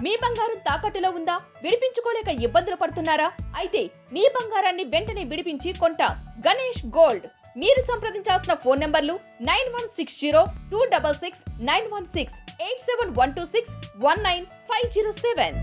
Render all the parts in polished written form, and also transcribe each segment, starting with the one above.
మీ బంగారం తాకట్టులో ఉందా? విడిపించుకోలేక ఇబ్బందులు పడుతున్నారా? అయితే మీ బంగారాన్ని వెంటనే విడిపించి కొంటాం. గణేష్ గోల్డ్. మీరు సంప్రదించాల్సిన ఫోన్ నంబర్లు 9160-266-916, 8712619507.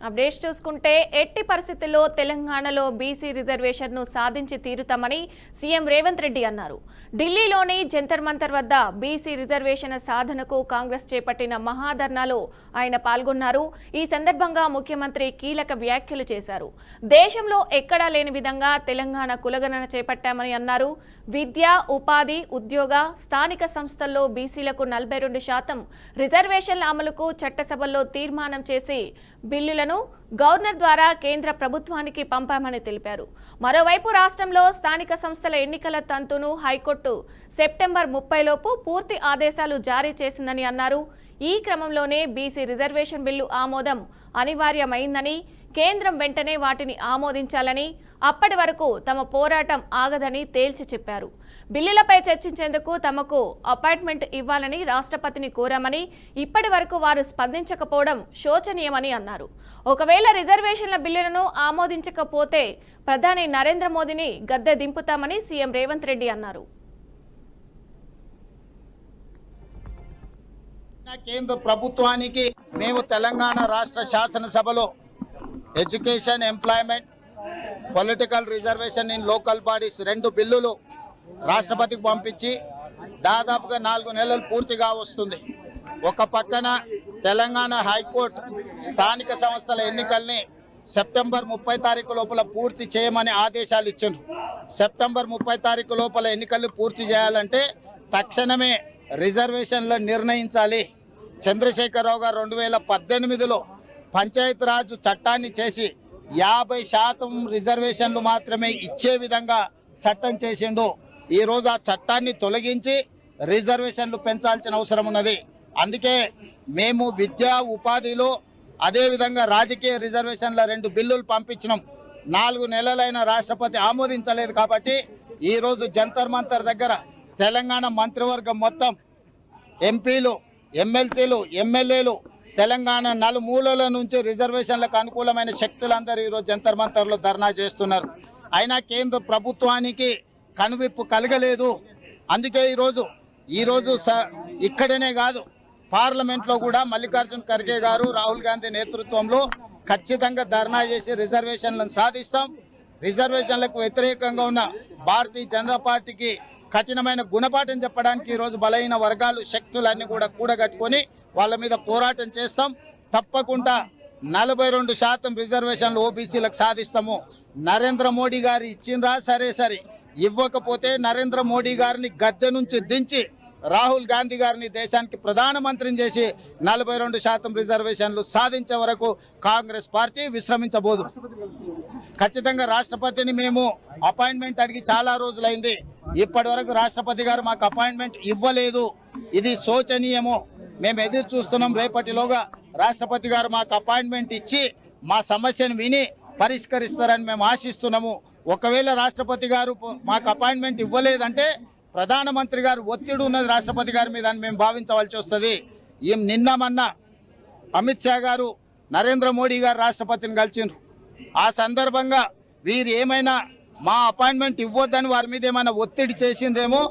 అప్డేట్స్ చూసుకుంటే ఎట్టి పరిస్థితుల్లో తెలంగాణలో బీసీ రిజర్వేషన్ను సాధించి తీరుతామని సీఎం రేవంత్ రెడ్డి అన్నారు. ఢిల్లీలోని జంతర్ మంతర్ వద్ద బీసీ రిజర్వేషన్ల సాధనకు కాంగ్రెస్ చేపట్టిన మహాధర్నాలో ఆయన పాల్గొన్నారు. ఈ సందర్భంగా ముఖ్యమంత్రి కీలక వ్యాఖ్యలు చేశారు. దేశంలో ఎక్కడా లేని విధంగా తెలంగాణ కులగణన చేపట్టామని అన్నారు. విద్య, ఉపాధి, ఉద్యోగ, స్థానిక సంస్థల్లో బీసీలకు 42% రిజర్వేషన్ల అమలుకు చట్టసభల్లో తీర్మానం చేసి బిల్లులను గవర్నర్ ద్వారా కేంద్ర ప్రభుత్వానికి పంపామని తెలిపారు. మరోవైపు రాష్ట్రంలో స్థానిక సంస్థల ఎన్నికల తంతును హైకోర్టు సెప్టెంబర్ 30 లోపు పూర్తి ఆదేశాలు జారీ చేసిందని అన్నారు. ఈ క్రమంలోనే బీసీ రిజర్వేషన్ బిల్లు ఆమోదం అనివార్యమైందని, కేంద్రం వెంటనే వాటిని ఆమోదించాలని, అప్పటి వరకు తమ పోరాటం ఆగదని తేల్చి చెప్పారు. బిల్లులపై చర్చించేందుకు తమకు అపాయింట్మెంట్ ఇవ్వాలని రాష్ట్రపతిని కోరామని, ఇప్పటి వరకు వారు స్పందించకపోవడం శోచనీయమని అన్నారు. ఒకవేళ రిజర్వేషన్ల బిల్లులను ఆమోదించకపోతే ప్రధాని నరేంద్ర మోదీని గద్దె దింపుతామని సీఎం రేవంత్ రెడ్డి అన్నారు. కేంద్ర ప్రభుత్వానికి మేము తెలంగాణ రాష్ట్ర శాసనసభలో education, employment, political reservation in local bodies 2 బిల్లులు రాష్ట్రపతికి పంపించి దాదాపుగా 4 నెలలు పూర్తిగా వస్తుంది. ఒక పక్కన తెలంగాణ హైకోర్టు స్థానిక సంస్థల ఎన్నికల్ని సెప్టెంబర్ 30 తారీఖు లోపల పూర్తి చేయమని ఆదేశాలు ఇచ్చిండ్రు. సెప్టెంబర్ 30 తారీఖు లోపల ఎన్నికలు పూర్తి చేయాలంటే తక్షణమే రిజర్వేషన్లు నిర్ణయించాలి. చంద్రశేఖరరావు గారు 2018లో పంచాయతీరాజ్ చట్టాన్ని చేసి 50% రిజర్వేషన్లు మాత్రమే ఇచ్చే విధంగా చట్టం చేసిండు. ఈరోజు ఆ చట్టాన్ని తొలగించి రిజర్వేషన్లు పెంచాల్సిన అవసరం ఉన్నది. అందుకే మేము విద్యా, ఉపాధిలో అదేవిధంగా రాజకీయ రిజర్వేషన్ల 2 బిల్లులు పంపించినాం. 4 నెలలైన రాష్ట్రపతి ఆమోదించలేదు. కాబట్టి ఈరోజు జంతర్ మంతర్ దగ్గర తెలంగాణ మంత్రివర్గం మొత్తం ఎంపీలు, ఎమ్మెల్సీలు, ఎమ్మెల్యేలు, తెలంగాణ నలుమూలల నుంచి రిజర్వేషన్లకు అనుకూలమైన శక్తులందరూ ఈరోజు జంతర్ మంతర్లో ధర్నా చేస్తున్నారు. అయినా కేంద్ర ప్రభుత్వానికి కనువిప్పు కలగలేదు. అందుకే ఈరోజు ఇక్కడనే కాదు, పార్లమెంట్లో కూడా మల్లికార్జున్ ఖర్గే గారు, రాహుల్ గాంధీ నేతృత్వంలో ఖచ్చితంగా ధర్నా చేసి రిజర్వేషన్లను సాధిస్తాం. రిజర్వేషన్లకు వ్యతిరేకంగా ఉన్న భారతీయ జనతా పార్టీకి కఠినమైన గుణపాఠం చెప్పడానికి ఈరోజు బలహీన వర్గాలు, శక్తులన్నీ కూడా కూడగట్టుకొని వాళ్ళ మీద పోరాటం చేస్తాం. తప్పకుండా 42% రిజర్వేషన్లు ఓబీసీలకు సాధిస్తాము. నరేంద్ర మోడీ గారు ఇచ్చిండ్రా సరే, ఇవ్వకపోతే నరేంద్ర మోడీ గారిని గద్దె నుంచి దించి రాహుల్ గాంధీ గారిని దేశానికి ప్రధానమంత్రిని చేసి 42% రిజర్వేషన్లు సాధించే వరకు కాంగ్రెస్ పార్టీ విశ్రమించబోదు. ఖచ్చితంగా రాష్ట్రపతిని మేము అపాయింట్మెంట్ అడిగి చాలా రోజులైంది. ఇప్పటి వరకు రాష్ట్రపతి గారు మాకు అపాయింట్మెంట్ ఇవ్వలేదు. ఇది శోచనీయము. మేము ఎదురు చూస్తున్నాం. రేపటిలోగా రాష్ట్రపతి గారు మాకు అపాయింట్మెంట్ ఇచ్చి మా సమస్యను విని పరిష్కరిస్తారని మేము ఆశిస్తున్నాము. ఒకవేళ రాష్ట్రపతి గారు మాకు అపాయింట్మెంట్ ఇవ్వలేదంటే ప్రధానమంత్రి గారు ఒత్తిడి ఉన్నది రాష్ట్రపతి గారి మీద అని మేము భావించవలసి వస్తుంది. నిన్న అమిత్ షా గారు నరేంద్ర మోడీ గారు రాష్ట్రపతిని కలిసిండ్రు. ఆ సందర్భంగా వీరు ఏమైనా మా అపాయింట్మెంట్ ఇవ్వద్దని వారి మీద ఏమైనా ఒత్తిడి చేసిండ్రేమో